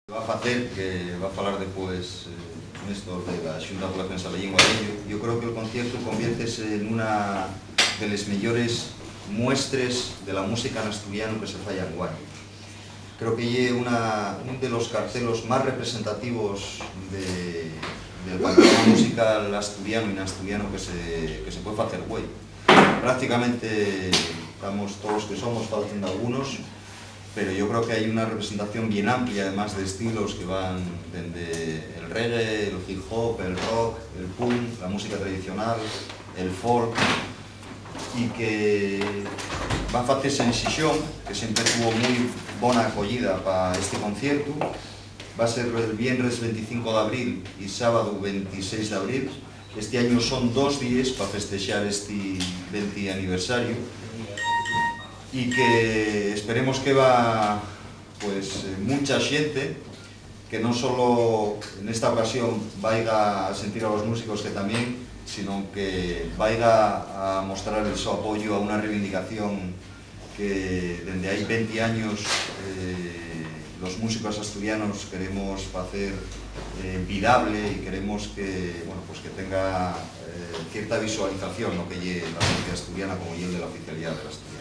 Va a facer, que va a falar depois Néstor da Xunta pola Defensa da Lingua de yo creo que o concierto conviértese en unha deles mellores muestres de la música en asturiano que se fai en Guai. Creo que é un de los cartelos máis representativos del panorama musical asturiano e in asturiano que se pode facer Guai. Prácticamente estamos todos que somos, faltan algunos, pero yo creo que hay una representación bien amplia, además de estilos que van desde el reggae, el hip hop, el rock, el punk, la música tradicional, el folk, y que va a facerse en Xixón, que sempre tuvo moi bona acollida para este concierto. Va a ser el viernes 25 de abril y sábado 26 de abril. Este año son 2 días para festexar este 20 aniversario, y que esperemos que va pues mucha xente, que non solo en esta ocasión vaiga a sentir a los músicos que tamén, sino que vaiga a mostrar el seu apoyo a unha reivindicación que dende hai 20 años los músicos asturianos queremos facer vidable, y queremos que, bueno, pues que tenga cierta visualización lo que lle la música asturiana como lle de la oficialidad de la Asturiana.